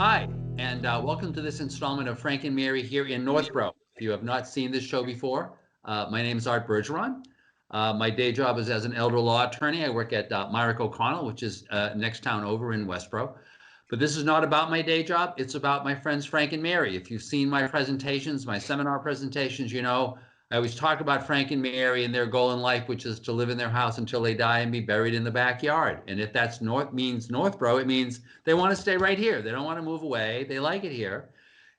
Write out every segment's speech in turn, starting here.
Hi, and welcome to this installment of Frank and Mary here in Northborough. If you have not seen this show before, my name is Art Bergeron. My day job is as an elder law attorney. I work at Myrick O'Connell, which is next town over in Westborough. But this is not about my day job. It's about my friends Frank and Mary. If you've seen my presentations, my seminar presentations, you know I always talk about Frank and Mary and their goal in life, which is to live in their house until they die and be buried in the backyard. And if that's means Northborough, it means they want to stay right here. They don't want to move away. They like it here.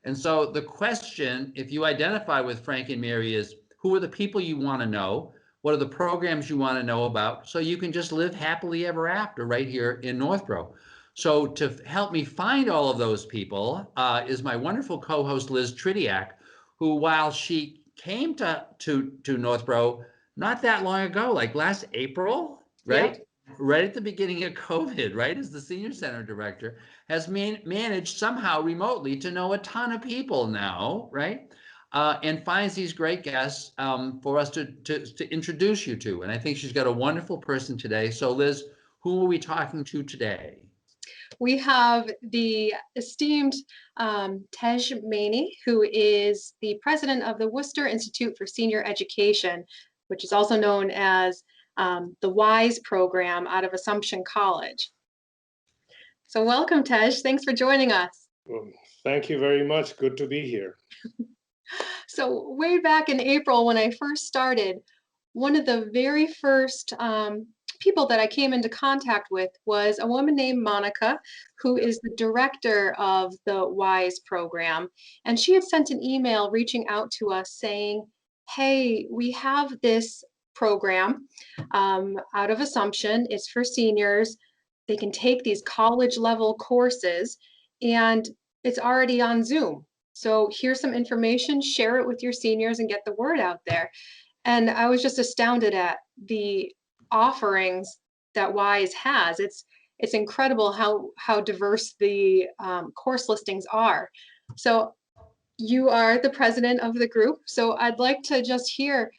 And so the question, if you identify with Frank and Mary, is who are the people you want to know? What are the programs you want to know about? So you can just live happily ever after right here in Northborough. So to help me find all of those people is my wonderful co-host Liz Tridiak, who, while she came to Northborough not that long ago, like last April, Yep. right? Right at the beginning of COVID, right? As the senior center director, has managed somehow remotely to know a ton of people now, right? And finds these great guests for us to introduce you to. And I think she's got a wonderful person today. So Liz, who are we talking to today? We have the esteemed Tej Maini, who is the president of the Worcester Institute for Senior Education, which is also known as the WISE program out of Assumption College. So welcome, Tej. Thanks for joining us. Well, thank you very much. Good to be here. So way back in April when I first started, one of the very first people that I came into contact with was a woman named Monica, who is the director of the WISE program. And she had sent an email reaching out to us saying, hey, we have this program out of Assumption. It's for seniors. They can take these college level courses and it's already on Zoom. So here's some information, share it with your seniors and get the word out there. And I was just astounded at the offerings that WISE has. It's incredible how diverse the course listings are. So you are the president of the group. So I'd like to just hear,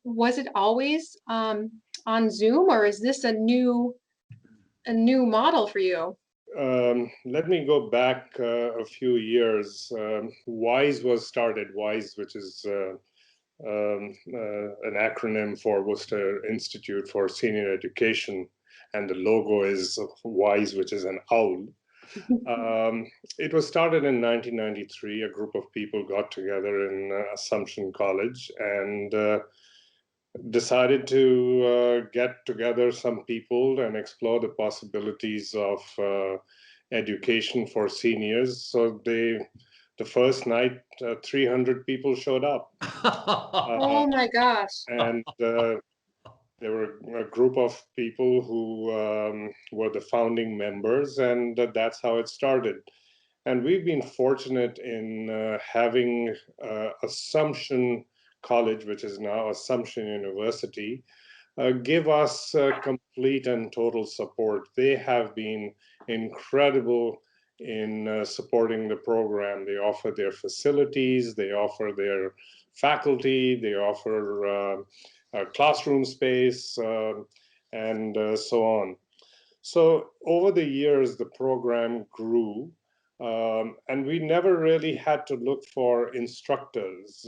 was it always on Zoom, or is this a new model for you? Let me go back a few years. WISE was started, WISE, which is an acronym for Worcester Institute for Senior Education, and the logo is WISE, which is an owl. It was started in 1993. A group of people got together in Assumption College and decided to get together some people and explore the possibilities of education for seniors. So the first night, 300 people showed up. Oh my gosh. And there were a group of people who were the founding members, and that's how it started. And we've been fortunate in having Assumption College, which is now Assumption University, give us complete and total support. They have been incredible in supporting the program. They offer their facilities, they offer their faculty, they offer classroom space, and so on. So over the years, the program grew. And we never really had to look for instructors.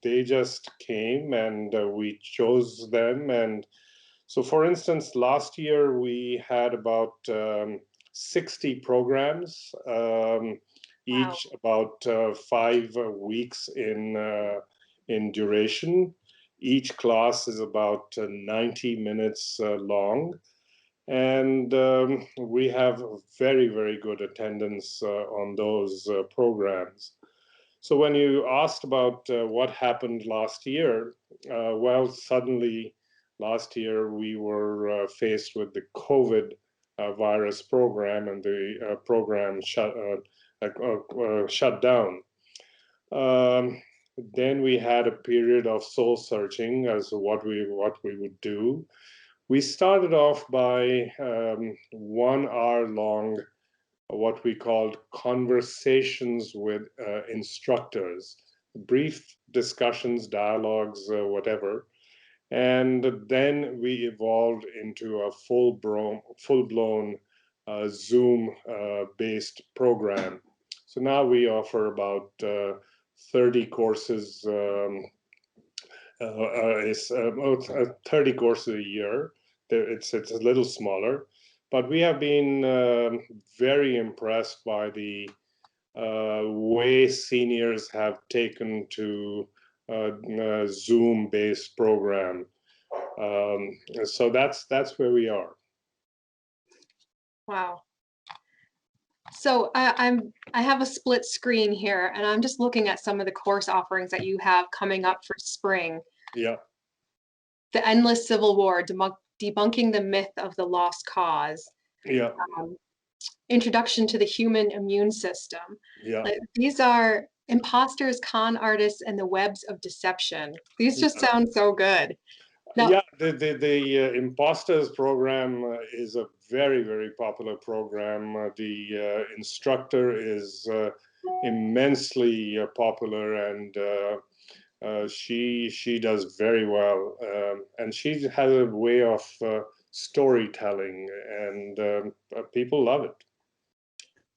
They just came and we chose them. And so, for instance, last year we had about 60 programs, each about 5 weeks in duration. Each class is about 90 minutes long. And we have very, very good attendance on those programs. So when you asked about what happened last year, well, suddenly last year we were faced with the COVID virus program, and the program shut down. Then we had a period of soul searching as to what we would do. We started off by 1 hour long, what we called conversations with instructors, brief discussions, dialogues, whatever. And then we evolved into a full-blown Zoom based program. So now we offer about 30 courses, 30 courses a year. It's a little smaller, but we have been very impressed by the way seniors have taken to Zoom-based program. So that's where we are. Wow. So I have a split screen here, and I'm just looking at some of the course offerings that you have coming up for spring. Yeah. The Endless Civil War, debunking the myth of the lost cause. Yeah. Introduction to the Human Immune System. Yeah. Like, these are imposters, con artists, and the webs of deception. These just sound so good. Now, Yeah, the Imposters program is a very, very popular program. The instructor is immensely popular, and she does very well. And she has a way of storytelling, and people love it.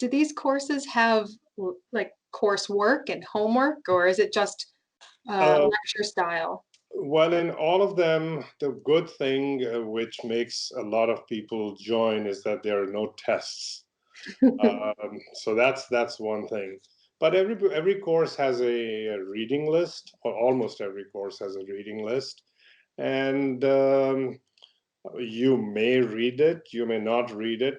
do these courses have like coursework and homework, or is it just lecture style? Well, in all of them, the good thing which makes a lot of people join is that there are no tests. So that's one thing. But every course has a reading list, or almost every course has a reading list, and you may read it, you may not read it.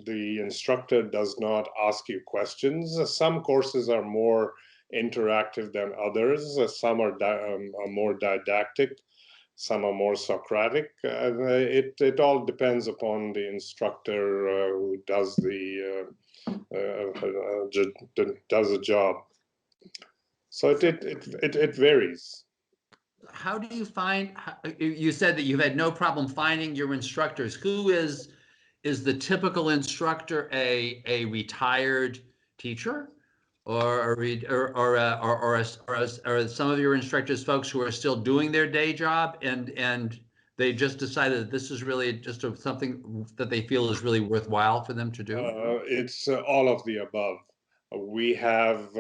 The instructor does not ask you questions. Some courses are more interactive than others. Some are more didactic. Some are more Socratic. It all depends upon the instructor who does does the job. So it varies. How do you find, you said that you've had no problem finding your instructors. Who is the typical instructor a retired teacher? Or are some of your instructors folks who are still doing their day job and they just decided that this is really just something that they feel is really worthwhile for them to do? It's all of the above. We have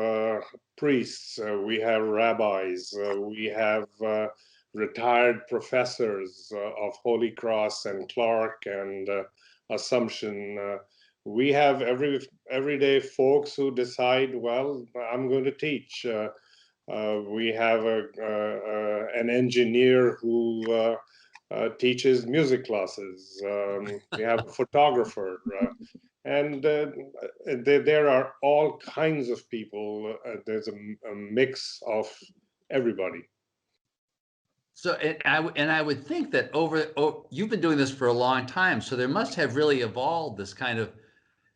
priests, we have rabbis, we have retired professors of Holy Cross and Clark and Assumption. We have everyday folks who decide, well, I'm going to teach. We have an engineer who teaches music classes. We have a photographer. And there are all kinds of people. There's a mix of everybody. So, and I would think that you've been doing this for a long time, so there must have really evolved this kind of,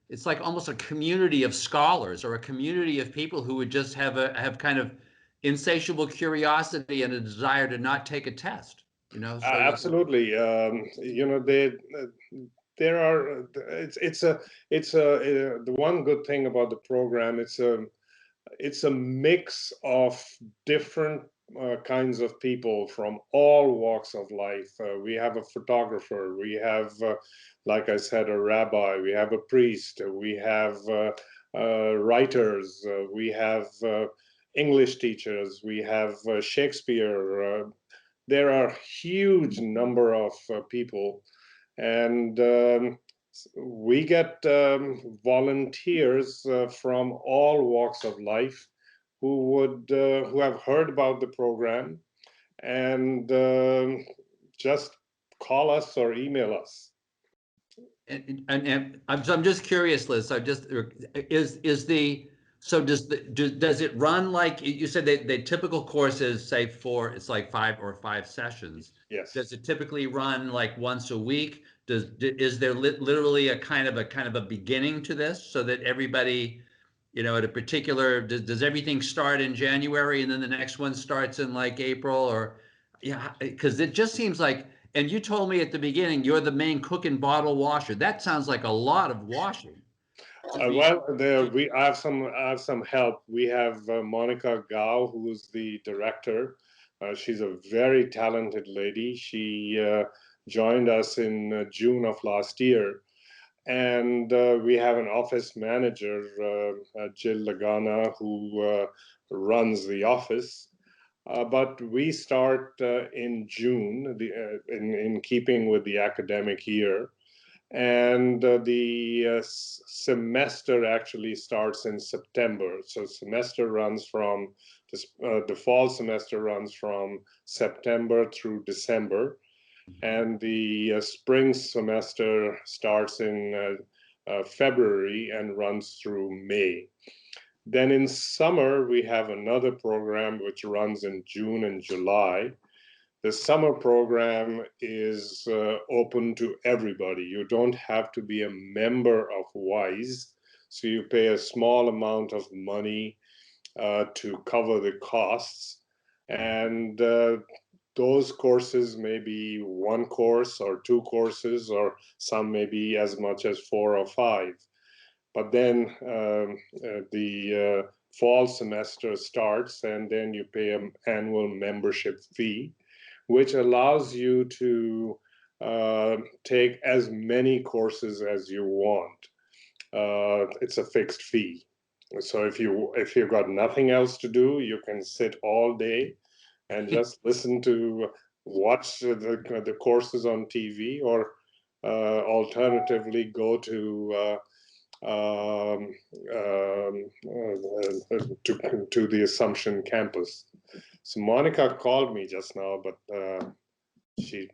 it's like almost a community of scholars or a community of people who would just have kind of insatiable curiosity and a desire to not take a test, you know? So Absolutely. You know, there are, the one good thing about the program, it's a mix of different kinds of people from all walks of life. We have a photographer, we have, like I said, a rabbi, we have a priest, we have writers, we have English teachers, we have Shakespeare. There are huge number of people, and we get volunteers from all walks of life who have heard about the program and just call us or email us. and I'm just curious, Liz. So just is the so does it run like you said? The typical course is say it's like 5 sessions. Yes. Does it typically run like once a week? Is there literally a kind of a beginning to this so that everybody, you know, at a particular does everything start in January and then the next one starts in like April or yeah, because it just seems like. And you told me at the beginning you're the main cook and bottle washer. That sounds like a lot of washing. Well, I have some help. We have Monica Gao, who's the director. She's a very talented lady. She joined us in June of last year, And we have an office manager, Jill Lagana, who runs the office. But we start in June, in keeping with the academic year. And the semester actually starts in September. So semester runs from, the fall semester runs from September through December. And the spring semester starts in February and runs through May. Then in summer, we have another program which runs in June and July. The summer program is open to everybody. You don't have to be a member of WISE. So you pay a small amount of money to cover the costs. And those courses may be one course or two courses, or some may be as much as 4 or 5. But then the fall semester starts, and then you pay an annual membership fee, which allows you to take as many courses as you want. It's a fixed fee. So if you've got nothing else to do, you can sit all day and just listen to watch the courses on TV, or alternatively go to to the Assumption campus. So Monica called me just now, but she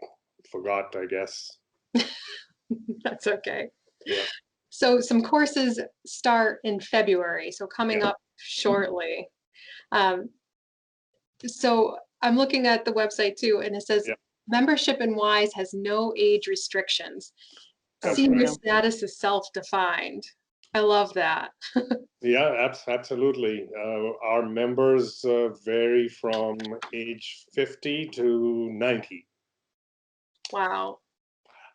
forgot, I guess. That's okay. Yeah. So some courses start in February, so coming Yeah. up shortly. So I'm looking at the website too, and it says Yeah. membership in WISE has no age restrictions. That's Senior right. status is self-defined. I love that. Yeah, absolutely. Our members vary from age 50 to 90. Wow.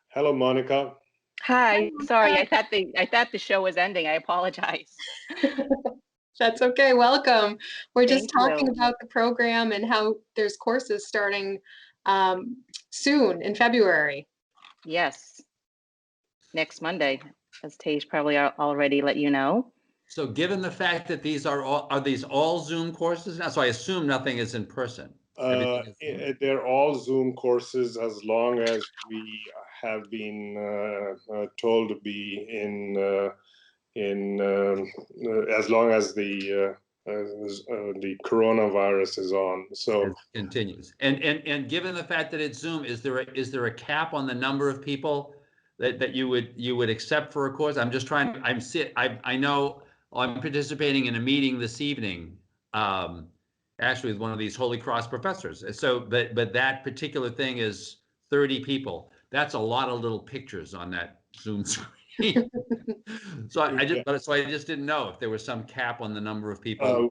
Hello, Monica. Hi, sorry, I thought the show was ending. I apologize. That's okay. Welcome. We're just Thank talking you. about the program and how there's courses starting soon in February. Yes, next Monday, as Tej probably already let you know. So given the fact that these are these all Zoom courses now? So I assume nothing is in person. Everything is Zoom? They're all Zoom courses, as long as we have been told to be as long as the coronavirus is on. So It continues. And given the fact that it's Zoom, is there a cap on the number of people that you would accept for a course? I'm just trying. I know I'm participating in a meeting this evening, actually with one of these Holy Cross professors. So, but that particular thing is 30 people. That's a lot of little pictures on that Zoom screen. So I just didn't know if there was some cap on the number of people.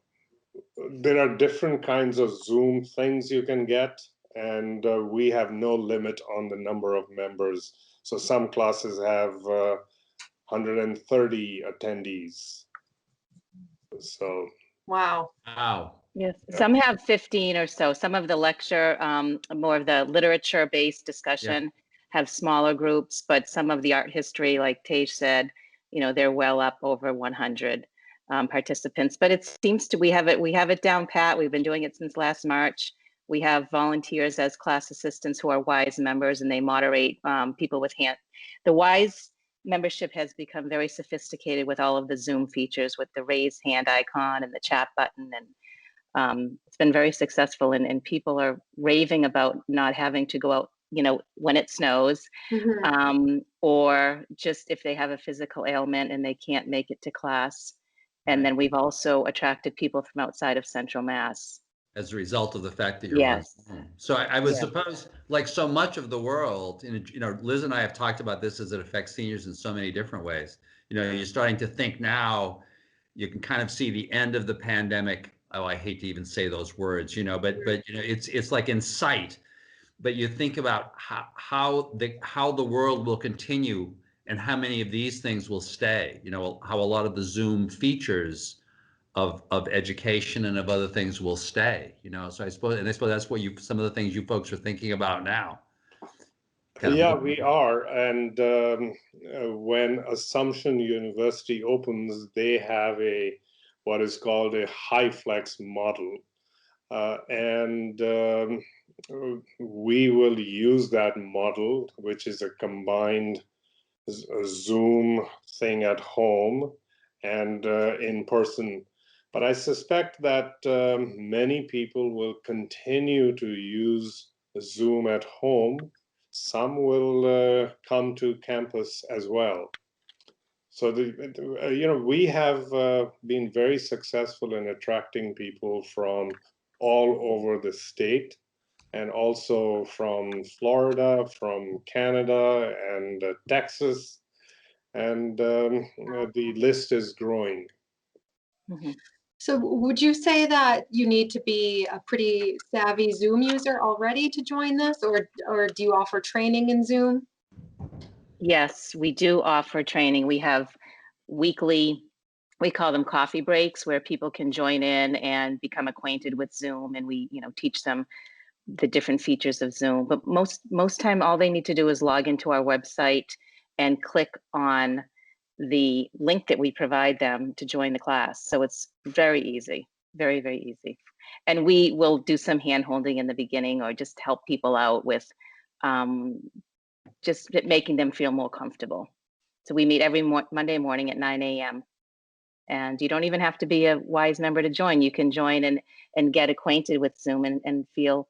there are different kinds of Zoom things you can get, and we have no limit on the number of members. So some classes have 130 attendees. So Wow. Wow. Yes, Yeah. some have 15 or so. Some of the lecture, more of the literature-based discussion, have smaller groups, but some of the art history, like Tej said, they're well up over 100 participants. But it seems we have it down pat. We've been doing it since last March. We have volunteers as class assistants who are WISE members, and they moderate people with the WISE membership has become very sophisticated with all of the Zoom features, with the raise hand icon and the chat button, and it's been very successful, and people are raving about not having to go out, when it snows, or just if they have a physical ailment and they can't make it to class. And then we've also attracted people from outside of Central Mass. As a result of the fact that you're Yes. on Zoom. So I would Yeah. suppose, like so much of the world, Liz and I have talked about this as it affects seniors in so many different ways. You're starting to think now, you can kind of see the end of the pandemic. Oh, I hate to even say those words, but it's like in sight. But you think about how the world will continue and how many of these things will stay. How a lot of the Zoom features of education and of other things will stay. So I suppose that's what some of the things you folks are thinking about now. kind of Yeah, look. we are. And when Assumption University opens, they have what is called a high flex model. And we will use that model, which is a combined Zoom thing at home and in person. But I suspect that many people will continue to use Zoom at home. Some will come to campus as well. So we have been very successful in attracting people from all over the state, and also from Florida, from Canada, and Texas, and the list is growing. Mhm. So would you say that you need to be a pretty savvy Zoom user already to join this, or do you offer training in Zoom? Yes, we do offer training. We have weekly, we call them coffee breaks, where people can join in and become acquainted with Zoom, and we, teach them the different features of Zoom. But most time, all they need to do is log into our website and click on the link that we provide them to join the class. So it's very easy, very, very easy. And we will do some hand holding in the beginning, or just help people out with just making them feel more comfortable. So we meet every Monday morning at 9 a.m. And you don't even have to be a WISE member to join. You can join and get acquainted with Zoom and feel,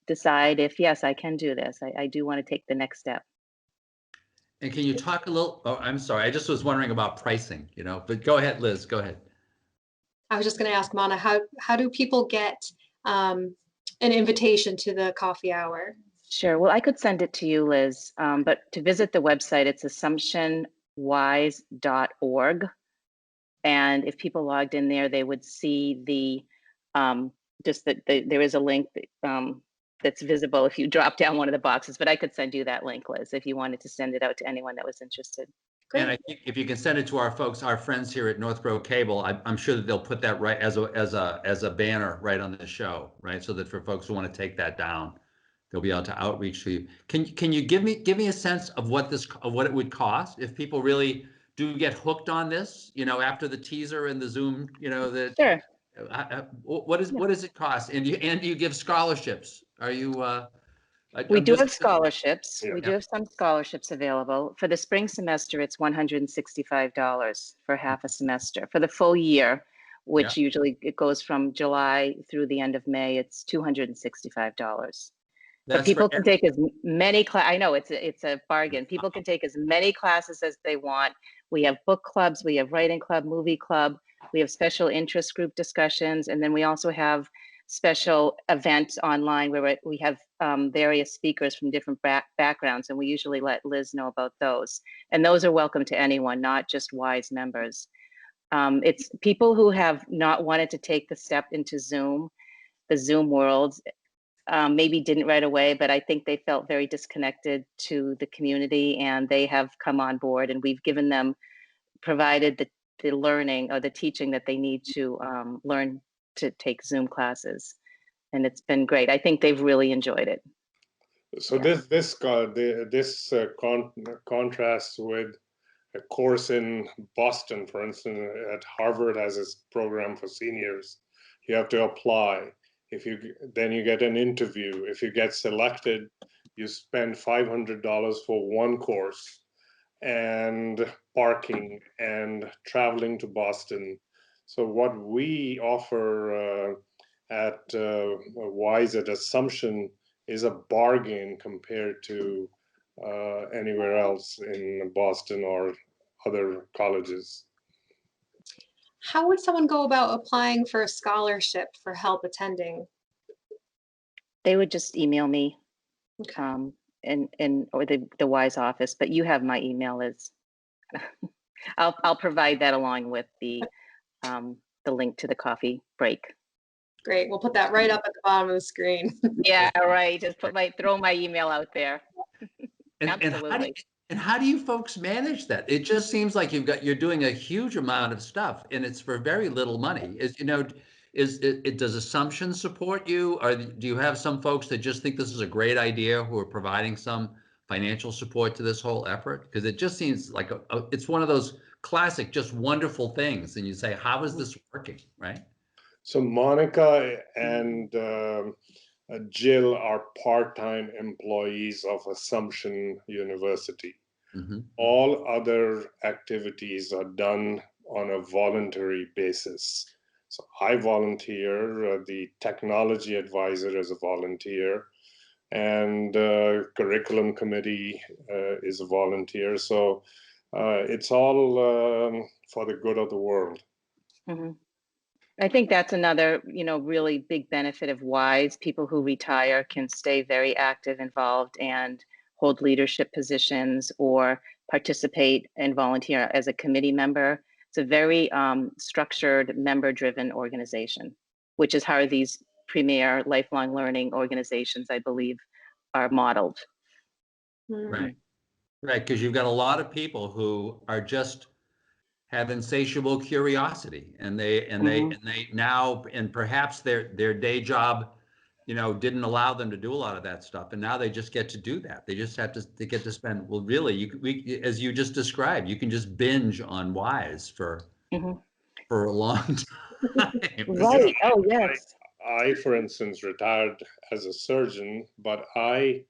decide if, yes, I can do this. I do want to take the next step. And can you talk a little, oh, I'm sorry, I just was wondering about pricing, but go ahead, Liz, go ahead. I was just going to ask Mana, how do people get an invitation to the coffee hour? Sure. Well, I could send it to you, Liz, but to visit the website, it's assumptionwise.org. And if people logged in there, they would see there is a link that's visible if you drop down one of the boxes, but I could send you that link, Liz, if you wanted to send it out to anyone that was interested. Great. And I think if you can send it to our folks, our friends here at Northborough Cable, I'm sure that they'll put that right as a banner right on the show, right? So that for folks who want to take that down, they'll be able to outreach to you. Can you give me a sense of what it would cost if people really do get hooked on this, after the teaser and the Zoom, that Sure. what does it cost? And do you give scholarships? Are you We I'm do just have scholarships. Yeah. We do have some scholarships available. For the spring semester, it's $165 for half a semester. For the full year, which usually it goes from July through the end of May, it's $265. But that's people for can take as many I know it's a bargain. People can take as many classes as they want. We have book clubs, we have writing club, movie club, we have special interest group discussions, and then we also have special events online where we have various speakers from different backgrounds, and we usually let Liz know about those. And those are welcome to anyone, not just WISE members. It's people who have not wanted to take the step into Zoom, the Zoom world, maybe didn't right away, but I think they felt very disconnected to the community, and they have come on board, and we've given them, provided the learning or the teaching that they need to learn to take Zoom classes. And it's been great. I think they've really enjoyed it. So this contrasts with a course in Boston, for instance. At Harvard has this program for seniors. You have to apply. Then you get an interview. If you get selected, you spend $500 for one course, and parking and traveling to Boston. So what we offer at WISE at Assumption is a bargain compared to anywhere else in Boston or other colleges. How would someone go about applying for a scholarship for help attending? They would just email me, Okay. or the WISE office, but you have my email. I'll provide that along with the link to the coffee break. Great. We'll put that right up at the bottom of the screen. Yeah, right. Just throw my email out there. Absolutely. Absolutely. And how do you folks manage that? It just seems like you're doing a huge amount of stuff, and it's for very little money. Does Assumption support you, or do you have some folks that just think this is a great idea who are providing some financial support to this whole effort? Because it just seems like it's one of those classic, just wonderful things. And you say, how is this working, right? So Monica and Jill are part-time employees of Assumption University. Mm-hmm. All other activities are done on a voluntary basis. So I volunteer, the technology advisor is a volunteer, and curriculum committee is a volunteer. So it's all for the good of the world. Mhm. I think that's another, really big benefit of WISE. People who retire can stay very active, involved, and hold leadership positions or participate and volunteer as a committee member. It's a very structured, member-driven organization, which is how these premier lifelong learning organizations, I believe, are modeled. Right. Right. Because you've got a lot of people who are just have insatiable curiosity, and they now, and perhaps their day job, didn't allow them to do a lot of that stuff, and now they just get to do that. They just have to, they get to spend, well, really, as you just described, you can just binge on WISE for a long time. Right. Oh, yes. I, for instance, retired as a surgeon, but I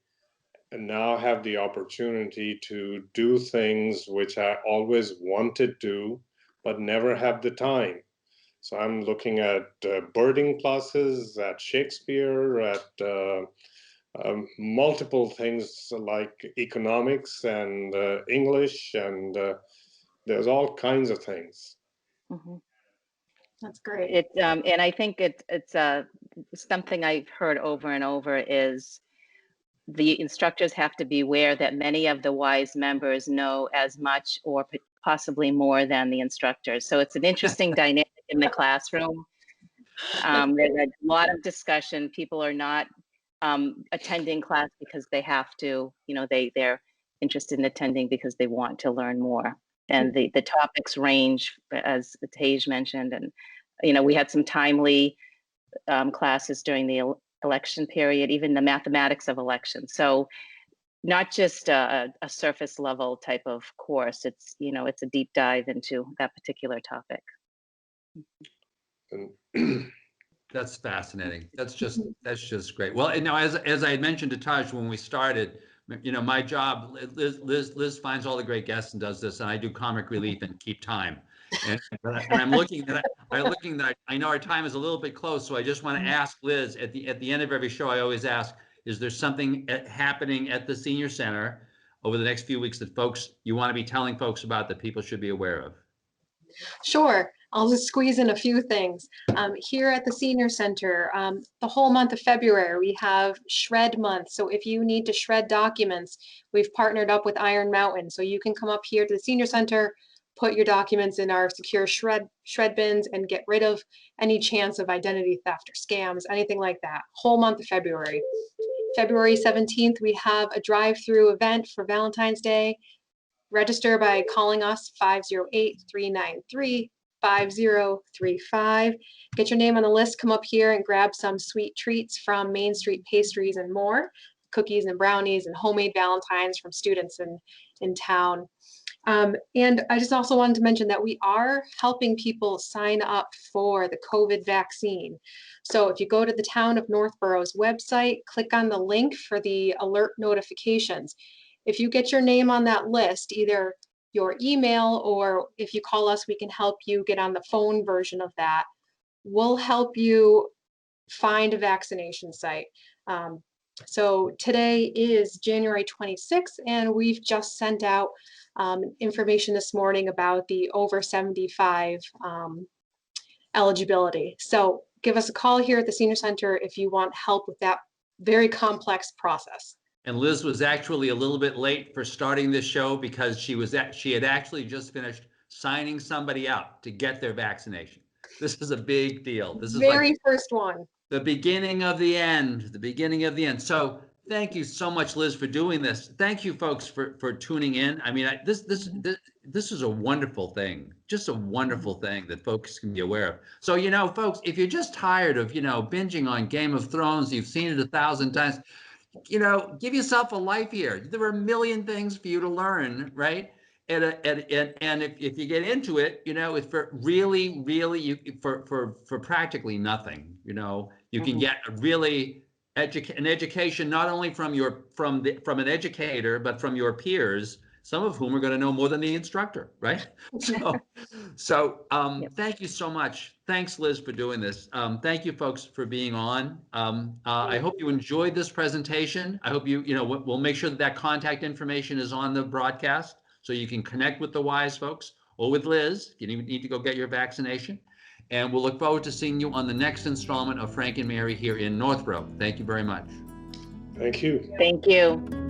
now have the opportunity to do things which I always wanted to, but never have the time. So I'm looking at birding classes, at Shakespeare, at multiple things like economics and English, and there's all kinds of things. That's great. And I think it's something I've heard over and over is the instructors have to be aware that many of the WISE members know as much or possibly more than the instructors. So it's an interesting dynamic in the classroom. There's a lot of discussion. People are not attending class because they have to, they're interested in attending because they want to learn more. And the topics range, as Tej mentioned, and we had some timely classes during the election period, even the mathematics of elections. So not just a surface level type of course. It's it's a deep dive into that particular topic. That's fascinating. That's just great. Well, and now as I had mentioned to Taj when we started, my job, Liz finds all the great guests and does this, and I do comic relief and keep time. And I'm looking that I know our time is a little bit close, so I just want to ask Liz at the end of every show. I always ask, is there something happening at the senior center over the next few weeks that you want to be telling folks about that people should be aware of? Sure. I'll just squeeze in a few things. Here at the Senior Center, the whole month of February, we have Shred Month. So if you need to shred documents, we've partnered up with Iron Mountain. So you can come up here to the Senior Center, put your documents in our secure shred bins, and get rid of any chance of identity theft or scams, anything like that. Whole month of February. February 17th, we have a drive-through event for Valentine's Day. Register by calling us 508-393-5035. Get your name on the list, come up here and grab some sweet treats from Main Street Pastries and More, cookies and brownies and homemade Valentines from students in town. And I just also wanted to mention that we are helping people sign up for the COVID vaccine. So if you go to the town of Northborough's website, click on the link for the alert notifications. If you get your name on that list, either your email or if you call us, we can help you get on the phone version of that. We'll help you find a vaccination site. So today is January 26th, and we've just sent out information this morning about the over 75 eligibility. So give us a call here at the Senior Center if you want help with that very complex process. And Liz was actually a little bit late for starting this show because she had actually just finished signing somebody up to get their vaccination. This is a big deal. This is very like first one. The beginning of the end, the beginning of the end. So thank you so much, Liz, for doing this. Thank you, folks, for tuning in. I mean, this is a wonderful thing, just a wonderful thing that folks can be aware of. So, folks, if you're just tired of, binging on Game of Thrones, you've seen it 1,000 times, give yourself a life here. There are a million things for you to learn, right? And if you get into it, it's for really, for practically nothing. You can get a really an education not only from an educator, but from your peers, some of whom are going to know more than the instructor, right? So Yep. thank you so much. Thanks, Liz, for doing this. Thank you, folks, for being on. I hope you enjoyed this presentation. I hope we'll make sure that contact information is on the broadcast so you can connect with the WISE folks or with Liz. You need to go get your vaccination. And we'll look forward to seeing you on the next installment of Frank and Mary here in Northborough. Thank you very much. Thank you. Thank you.